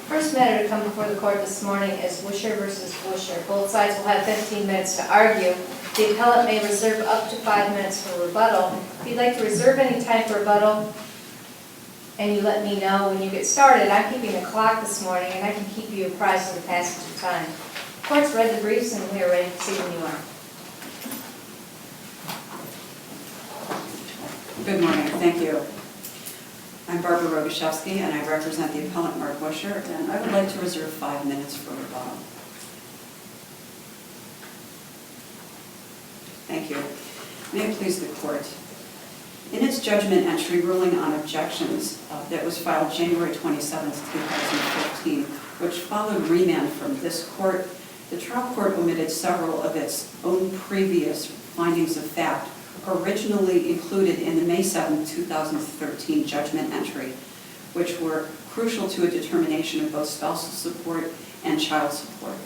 First matter to come before the court this morning is Wuscher versus Wuscher. Both sides will have 15 minutes to argue. The appellant may reserve up to 5 minutes for rebuttal. If you'd like to reserve any time for rebuttal, and you let me know when you get started, I'm keeping the clock this morning, and I can keep you apprised of the passage of time. The court's read the briefs, and we are ready to see when you are. Good morning. Thank you. I'm Barbara Rogaszewski, and I represent the appellant Mark Wuscher, and I would like to reserve 5 minutes for rebuttal. Thank you. May it please the court. In its judgment entry ruling on objections that was filed January 27, 2015, which followed remand from this court, the trial court omitted several of its own previous findings of fact originally included in the May 7, 2013 judgment entry, which were crucial to a determination of both spousal support and child support.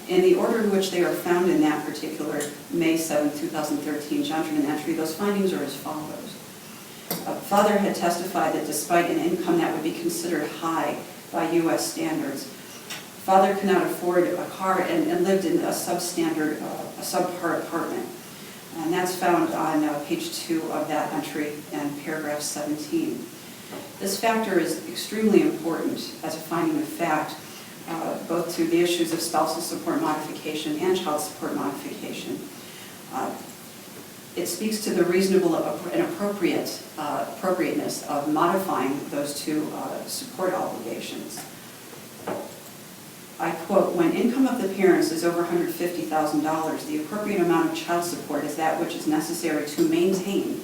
In the order in which they are found in that particular May 7, 2013 judgment entry, those findings are as follows. Father had testified that despite an income that would be considered high by U.S. standards, father could not afford a car and lived in a substandard, a subpar apartment. And that's found on page 2 of that entry and paragraph 17. This factor is extremely important as a finding of fact, both to the issues of spousal support modification and child support modification. It speaks to the reasonable and appropriateness of modifying those two support obligations. I quote, "When income of the parents is over $150,000, the appropriate amount of child support is that which is necessary to maintain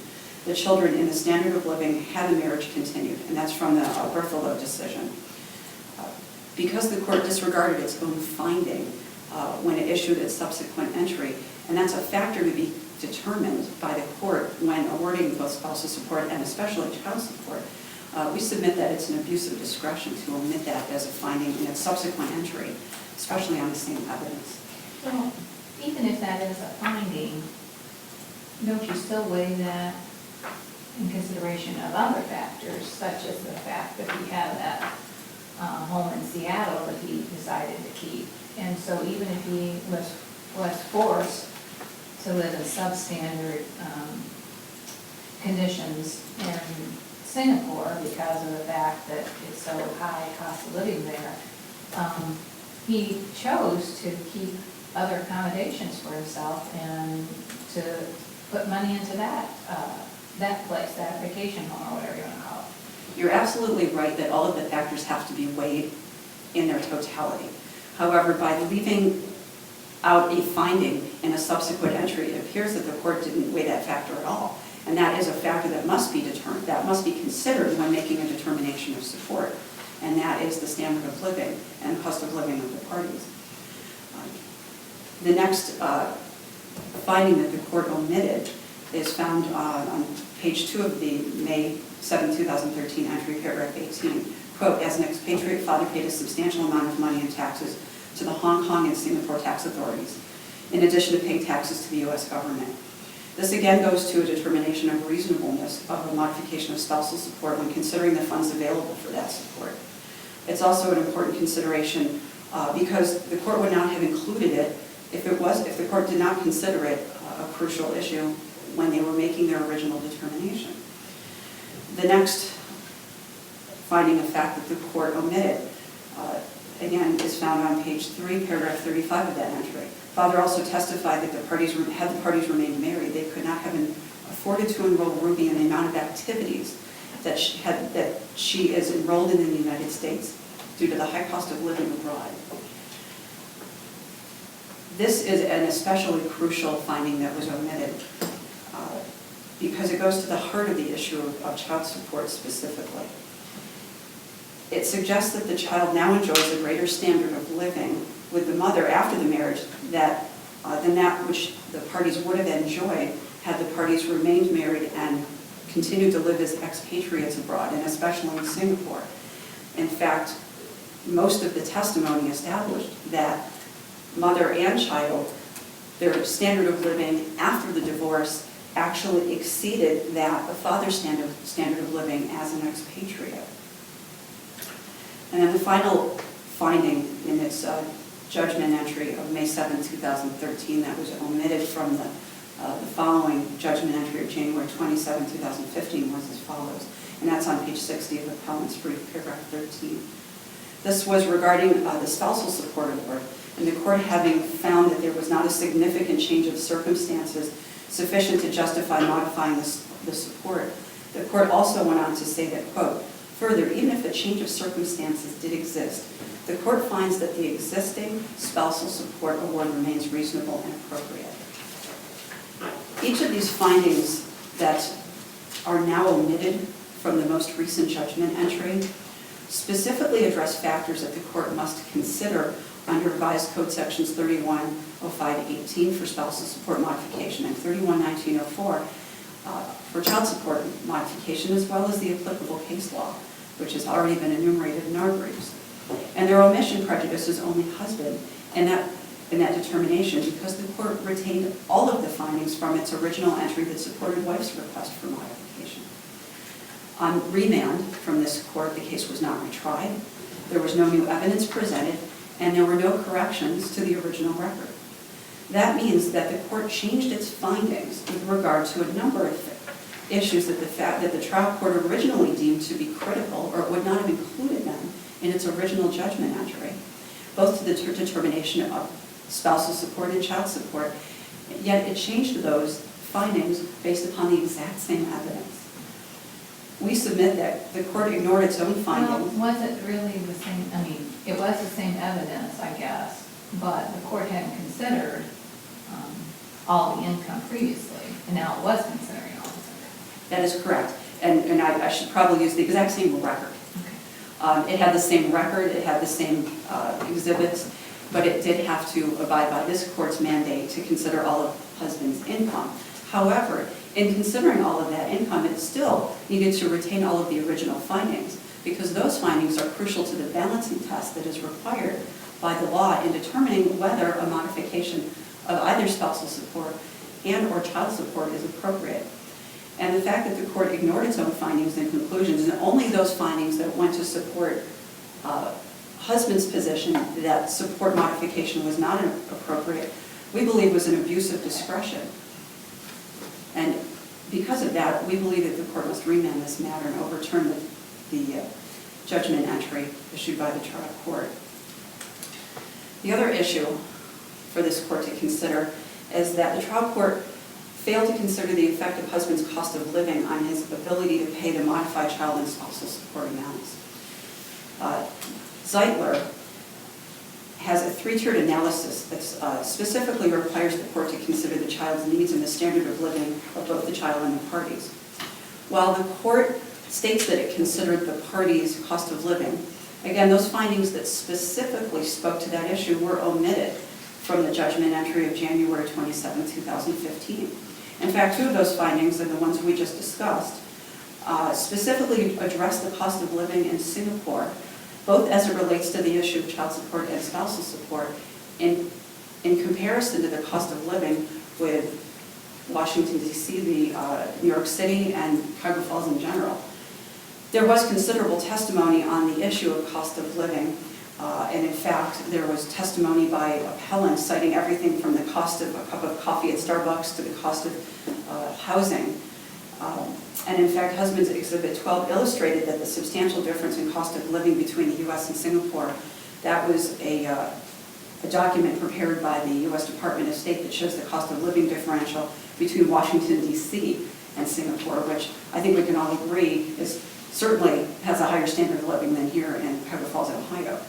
the children in the standard of living had the marriage continued." And that's from the Berthelo decision. Because the court disregarded its own finding when it issued its subsequent entry, and that's a factor to be determined by the court when awarding both spousal support and especially child support, we submit that it's an abuse of discretion to omit that as a finding in its subsequent entry, especially on the same evidence. Well, even if that is a finding, don't you still weigh that in consideration of other factors, such as the fact that he had that home in Seattle that he decided to keep? And so even if he was forced to live in substandard conditions in Singapore because of the fact that it's so high cost of living there, he chose to keep other accommodations for himself and to put money into that place, that vacation home or whatever you want to call it. You're absolutely right that all of the factors have to be weighed in their totality. However, by leaving out a finding in a subsequent entry, it appears that the court didn't weigh that factor at all. And that is a factor that must be determined, that must be considered when making a determination of support. And that is the standard of living and the cost of living of the parties. The next finding that the court omitted is found on page 2 of the May 7, 2013 entry, paragraph 18. Quote, "As an expatriate, father paid a substantial amount of money in taxes to the Hong Kong and Singapore tax authorities, in addition to paying taxes to the U.S. government. This again goes to a determination of reasonableness of a modification of spousal support when considering the funds available for that support. It's also an important consideration because the court would not have included it if the court did not consider it a crucial issue when they were making their original determination. The next finding of fact that the court omitted, again, is found on page 3, paragraph 35 of that entry. Father also testified that had the parties remained married, they could not have been afforded to enroll Ruby in the amount of activities that she is enrolled in the United States due to the high cost of living abroad. This is an especially crucial finding that was omitted because it goes to the heart of the issue of child support specifically. It suggests that the child now enjoys a greater standard of living with the mother after the marriage than that which the parties would have enjoyed had the parties remained married and continued to live as expatriates abroad, and especially in Singapore. In fact, most of the testimony established that mother and child, their standard of living after the divorce actually exceeded that of father's standard of living as an expatriate. And then the final finding in its judgment entry of May 7, 2013 that was omitted from the following judgment entry of January 27, 2015 was as follows, and that's on page 60 of the appellant's brief, paragraph 13. This was regarding the spousal support award, and the court having found that there was not a significant change of circumstances sufficient to justify modifying the support. The court also went on to say that, quote, further, even if a change of circumstances did exist, the court finds that the existing spousal support award remains reasonable and appropriate. Each of these findings that are now omitted from the most recent judgment entry specifically address factors that the court must consider under revised code sections 3105-18 for spousal support modification and 311904 for child support modification, as well as the applicable case law, which has already been enumerated in our briefs. And their omission prejudices only husband in that determination because the court retained all of the findings from its original entry that supported wife's request for modification. On remand from this court, the case was not retried, there was no new evidence presented, and there were no corrections to the original record. That means that the court changed its findings with regard to a number of issues that the trial court originally deemed to be critical or would not have included them in its original judgment entry, both to the determination of spousal support and child support, yet it changed those findings based upon the exact same evidence. We submit that the court ignored its own findings. Well, was it really the same, I mean, it was the same evidence, I guess, but the court hadn't considered all the income previously, and now it was considering all of it. That is correct, and I should probably use the exact same record. Okay. It had the same record, it had the same exhibits, but it did have to abide by this court's mandate to consider all of husband's income. However, in considering all of that income, it still needed to retain all of the original findings because those findings are crucial to the balancing test that is required by the law in determining whether a modification of either spousal support and or child support is appropriate. And the fact that the court ignored its own findings and conclusions, and only those findings that went to support husband's position that support modification was not appropriate, we believe was an abuse of discretion. And because of that, we believe that the court must remand this matter and overturn the judgment entry issued by the trial court. The other issue for this court to consider is that the trial court failed to consider the effect of husband's cost of living on his ability to pay the modified child and spousal support amounts. Zeitler has a three-tiered analysis that specifically requires the court to consider the child's needs and the standard of living of both the child and the parties. While the court states that it considered the parties' cost of living, again, those findings that specifically spoke to that issue were omitted from the judgment entry of January 27, 2015. In fact, two of those findings, and the ones we just discussed, specifically address the cost of living in Singapore, both as it relates to the issue of child support and spousal support, in comparison to the cost of living with Washington, D.C., New York City, and Cuyahoga Falls in general. There was considerable testimony on the issue of cost of living, and in fact, there was testimony by appellants citing everything from the cost of a cup of coffee at Starbucks to the cost of housing. And in fact, Husband's Exhibit 12 illustrated that the substantial difference in cost of living between the U.S. and Singapore, that was a document prepared by the U.S. Department of State that shows the cost of living differential between Washington, D.C. and Singapore, which I think we can all agree is certainly has a higher standard of living than here in Cuyahoga Falls, Ohio.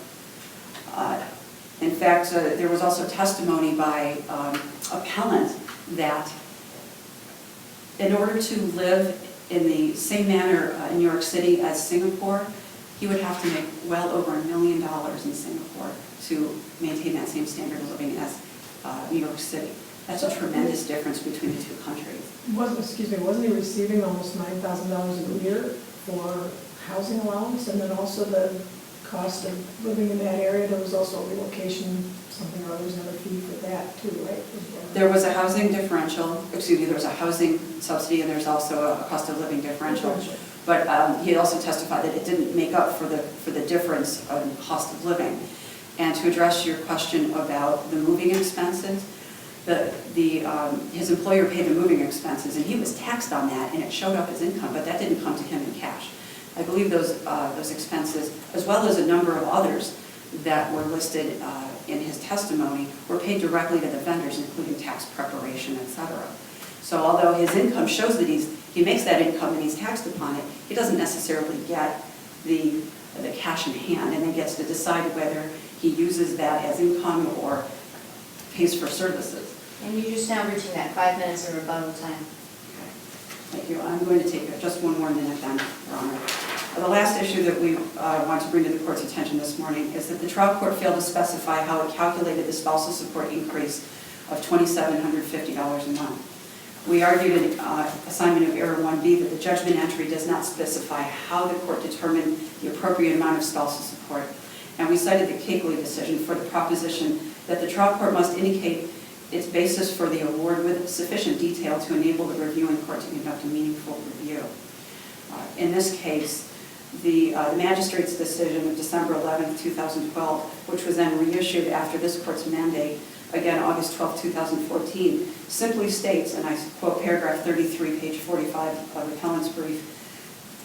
In fact, there was also testimony by appellant that in order to live in the same manner in New York City as Singapore, he would have to make well over $1 million in Singapore to maintain that same standard of living as New York City. That's a tremendous difference between the two countries. Wasn't he receiving almost $9,000 a year for housing allowance, and then also the cost of living in that area? There was also a relocation, something or other, was another fee for that too, right? There was a housing differential, there was a housing subsidy, and there's also a cost of living differential. But he also testified that it didn't make up for the difference in cost of living. And to address your question about the moving expenses, his employer paid the moving expenses, and he was taxed on that, and it showed up as income, but that didn't come to him in cash. I believe those expenses, as well as a number of others that were listed in his testimony, were paid directly to the vendors, including tax preparation, etc. So although his income shows that he makes that income and he's taxed upon it, he doesn't necessarily get the cash in hand, and then gets to decide whether he uses that as income or pays for services. And you're just now reaching that 5 minutes of rebuttal time. Thank you. I'm going to take just one more minute then, Your Honor. The last issue that we want to bring to the court's attention this morning is that the trial court failed to specify how it calculated the spousal support increase of $2,750 a month. We argued in assignment of error 1B that the judgment entry does not specify how the court determined the appropriate amount of spousal support. And we cited the Cakeley decision for the proposition that the trial court must indicate its basis for the award with sufficient detail to enable the reviewing court to conduct a meaningful review. In this case, the magistrate's decision of December 11, 2012, which was then reissued after this court's mandate, again August 12, 2014, simply states, and I quote paragraph 33, page 45 of appellant's brief,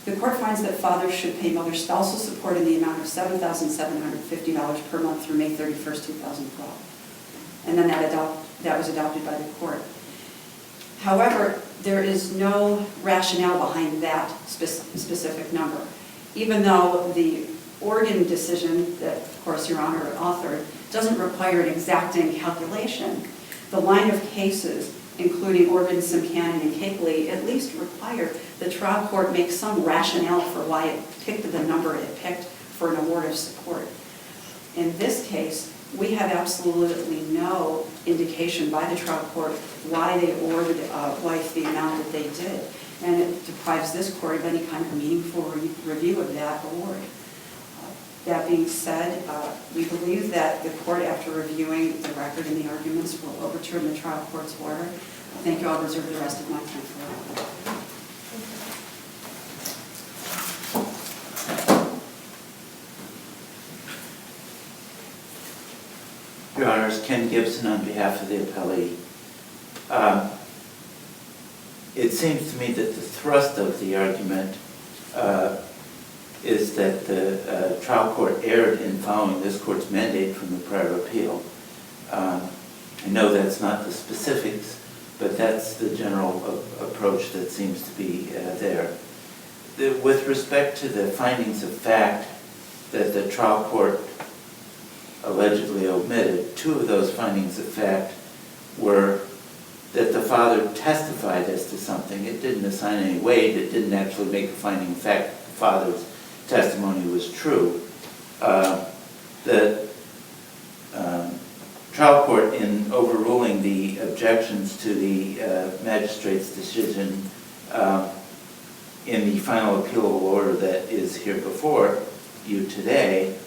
the court finds that fathers should pay mother spousal support in the amount of $7,750 per month through May 31st, 2012. And then that was adopted by the court. However, there is no rationale behind that specific number. Even though the Oregon decision that, of course, Your Honor authored, doesn't require an exacting calculation, the line of cases, including Oregon, Simcannon, and Cakeley, at least require the trial court make some rationale for why it picked the number it picked for an award of support. In this case, we have absolutely no indication by the trial court why they awarded wife the amount that they did. And it deprives this court of any kind of meaningful review of that award. That being said, we believe that the court, after reviewing the record and the arguments, will overturn the trial court's order. Thank you. I'll reserve the rest of my time for that. Your Honors, Ken Gibson on behalf of the appellee. It seems to me that the thrust of the argument is that the trial court erred in following this court's mandate from the prior appeal. I know that's not the specifics, but that's the general approach that seems to be there. With respect to the findings of fact that the trial court allegedly omitted, two of those findings of fact were that the father testified as to something. It didn't assign any weight. It didn't actually make a finding of fact that the father's testimony was true. The trial court, in overruling the objections to the magistrate's decision in the final appealable order that is here before you today,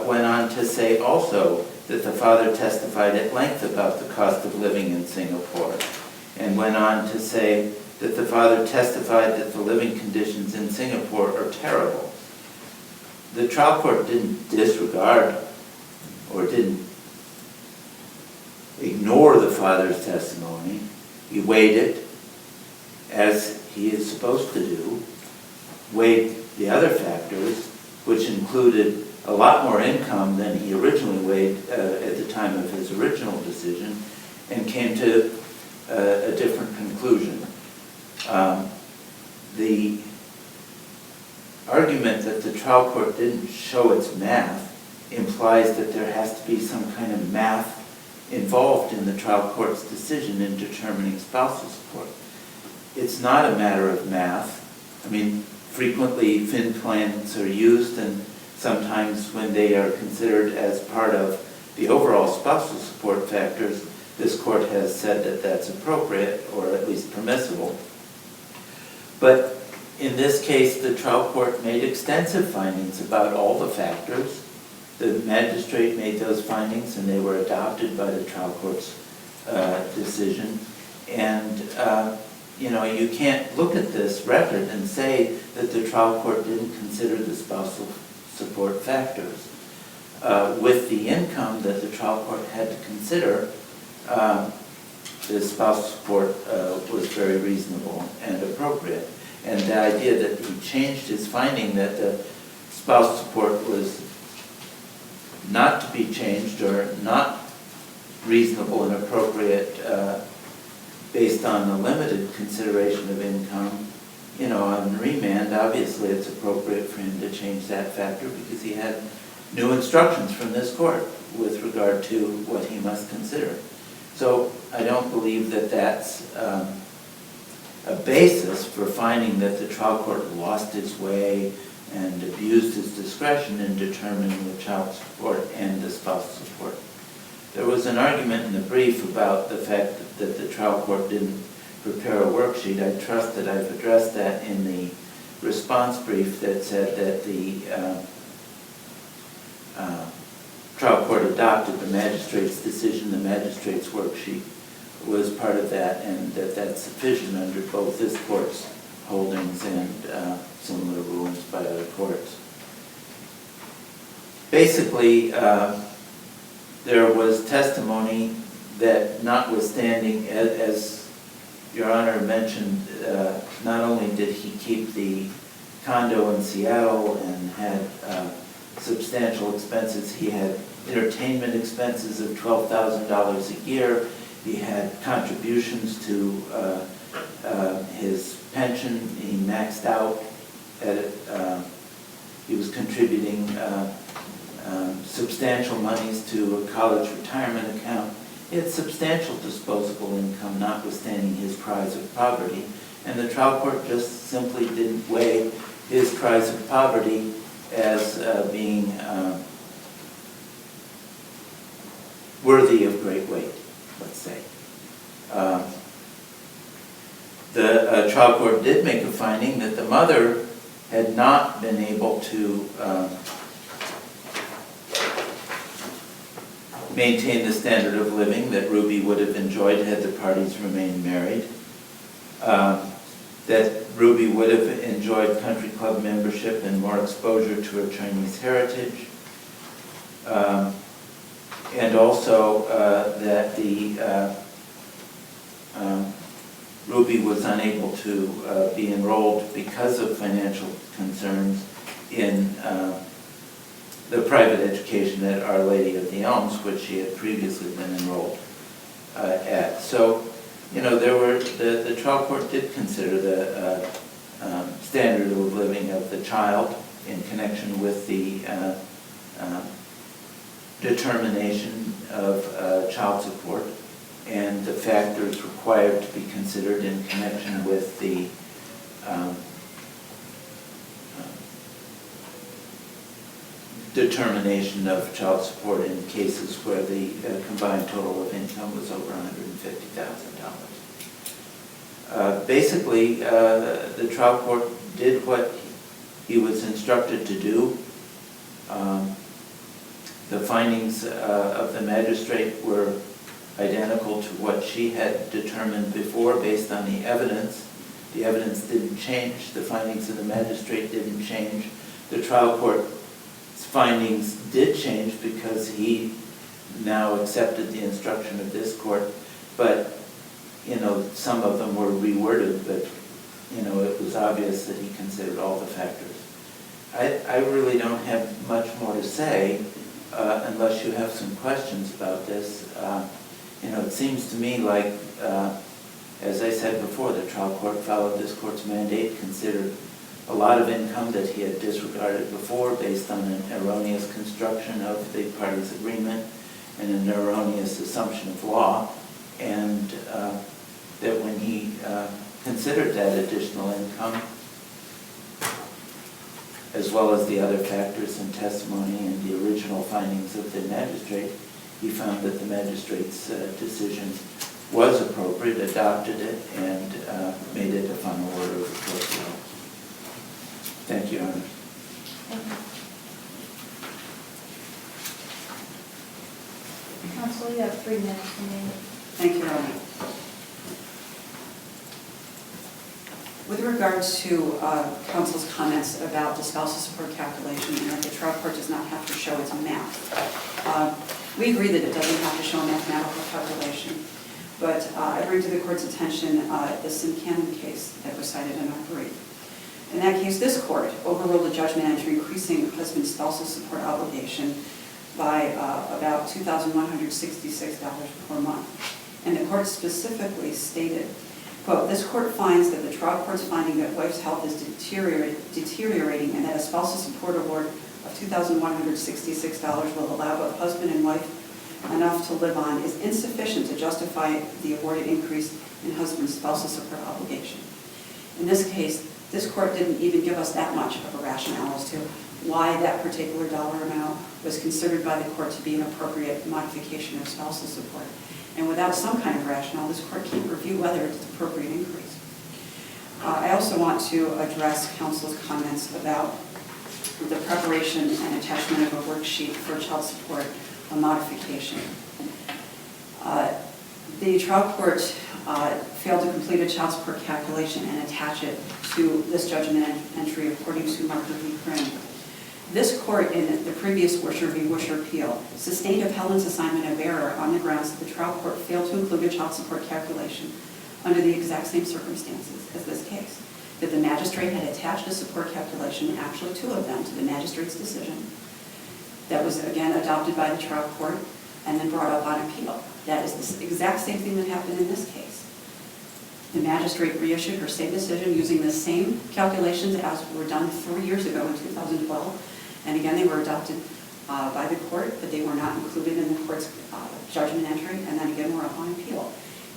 went on to say also that the father testified at length about the cost of living in Singapore, and went on to say that the father testified that the living conditions in Singapore are terrible. The trial court didn't disregard or didn't ignore the father's testimony. He weighed it, as he is supposed to do, weighed the other factors, which included a lot more income than he originally weighed at the time of his original decision, and came to a different conclusion. The argument that the trial court didn't show its math implies that there has to be some kind of math involved in the trial court's decision in determining spousal support. It's not a matter of math. I mean, frequently fin plans are used, and sometimes when they are considered as part of the overall spousal support factors, this court has said that that's appropriate, or at least permissible. But in this case, the trial court made extensive findings about all the factors. The magistrate made those findings, and they were adopted by the trial court's decision. And you can't look at this record and say that the trial court didn't consider the spousal support factors. With the income that the trial court had to consider, the spousal support was very reasonable and appropriate. And the idea that he changed his finding that the spousal support was not to be changed or not reasonable and appropriate based on the limited consideration of income, on remand, obviously it's appropriate for him to change that factor because he had new instructions from this court with regard to what he must consider. So I don't believe that that's a basis for finding that the trial court lost its way and abused his discretion in determining the child support and the spousal support. There was an argument in the brief about the fact that the trial court didn't prepare a worksheet. I trust that I've addressed that in the response brief that said that the trial court adopted the magistrate's decision, the magistrate's worksheet was part of that, and that that's sufficient under both this court's holdings and similar rulings by other courts. Basically, there was testimony that notwithstanding, as Your Honor mentioned, not only did he keep the condo in Seattle and had substantial expenses, he had entertainment expenses of $12,000 a year, he had contributions to his pension, he maxed out at it, he was contributing substantial monies to a college retirement account. He had substantial disposable income, notwithstanding his cries of poverty, and the trial court just simply didn't weigh his cries of poverty as being worthy of great weight, let's say. The trial court did make a finding that the mother had not been able to maintain the standard of living that Ruby would have enjoyed had the parties remained married. That Ruby would have enjoyed country club membership and more exposure to her Chinese heritage. And also that Ruby was unable to be enrolled because of financial concerns in the private education at Our Lady of the Elms, which she had previously been enrolled at. So, the trial court did consider the standard of living of the child in connection with the determination of child support and the factors required to be considered in connection with the determination of child support in cases where the combined total of income was over $150,000. Basically, the trial court did what he was instructed to do. The findings of the magistrate were identical to what she had determined before based on the evidence. The evidence didn't change. The findings of the magistrate didn't change. The trial court's findings did change because he now accepted the instruction of this court, but some of them were reworded, but it was obvious that he considered all the factors. I really don't have much more to say unless you have some questions about this. It seems to me like, as I said before, the trial court followed this court's mandate, considered a lot of income that he had disregarded before based on an erroneous construction of the parties' agreement and an erroneous assumption of law, and that when he considered that additional income, as well as the other factors in testimony and the original findings of the magistrate, he found that the magistrate's decision was appropriate, adopted it, and made it a final order of the court below. Thank you, Your Honor. Counsel, you have 3 minutes remaining. Thank you, Your Honor. With regard to counsel's comments about the spousal support calculation and that the trial court does not have to show its math, we agree that it doesn't have to show a mathematical calculation. But I bring to the court's attention the Sim-Cannon case that was cited in our brief. In that case, this court overruled a judgment entry increasing husband's spousal support obligation by about $2,166 per month. And the court specifically stated, quote, "This court finds that the trial court's finding that wife's health is deteriorating and that a spousal support award of $2,166 will allow both husband and wife enough to live on is insufficient to justify the awarded increase in husband's spousal support obligation." In this case, this court didn't even give us that much of a rationale as to why that particular dollar amount was considered by the court to be an appropriate modification of spousal support. And without some kind of rationale, this court can't review whether it's an appropriate increase. I also want to address counsel's comments about the preparation and attachment of a worksheet for child support modification. The trial court failed to complete a child support calculation and attach it to this judgment entry according to Marker v. Crim. This court, in the previous Wuscher v. Wuscher appeal, sustained appellant's assignment of error on the grounds that the trial court failed to include a child support calculation under the exact same circumstances as this case. That the magistrate had attached a support calculation, actually two of them, to the magistrate's decision. That was, again, adopted by the trial court and then brought up on appeal. That is the exact same thing that happened in this case. The magistrate reissued her same decision using the same calculations as were done 3 years ago in 2012. And again, they were adopted by the court, but they were not included in the court's judgment entry, and then again were up on appeal.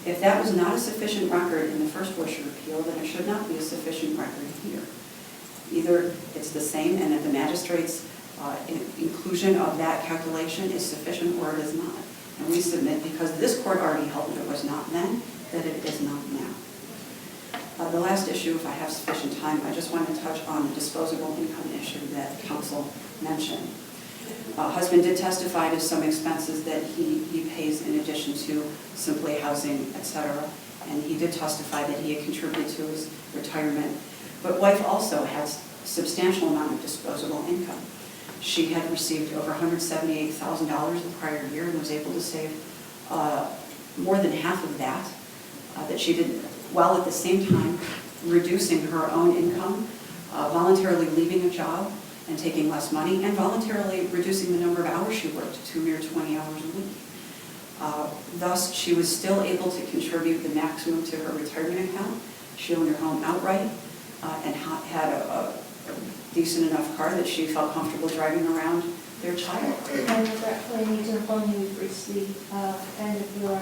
If that was not a sufficient record in the first Wuscher appeal, then it should not be a sufficient record here. Either it's the same and that the magistrate's inclusion of that calculation is sufficient or it is not. And we submit, because this court already held that it was not then, that it is not now. The last issue, if I have sufficient time, I just want to touch on the disposable income issue that counsel mentioned. Husband did testify to some expenses that he pays in addition to simply housing, etc. And he did testify that he had contributed to his retirement. But wife also has a substantial amount of disposable income. She had received over $178,000 the prior year and was able to save more than half of that she did, while at the same time reducing her own income, voluntarily leaving a job and taking less money, and voluntarily reducing the number of hours she worked to a mere 20 hours a week. Thus, she was still able to contribute the maximum to her retirement account. She owned her home outright and had a decent enough car that she felt comfortable driving around their child. I regretfully need to inform you we've reached the end of your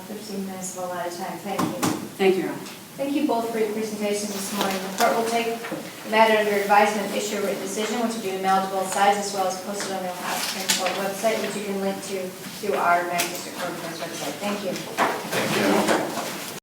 15 minutes of allotted time. Thank you. Thank you, Your Honor. Thank you both for your presentations this morning. The court will take the matter under advisement and issue a written decision, which will be mailed to both sides as well as posted on the Ohio Supreme Court website, which you can link to through our District Court website. Thank you. Thank you.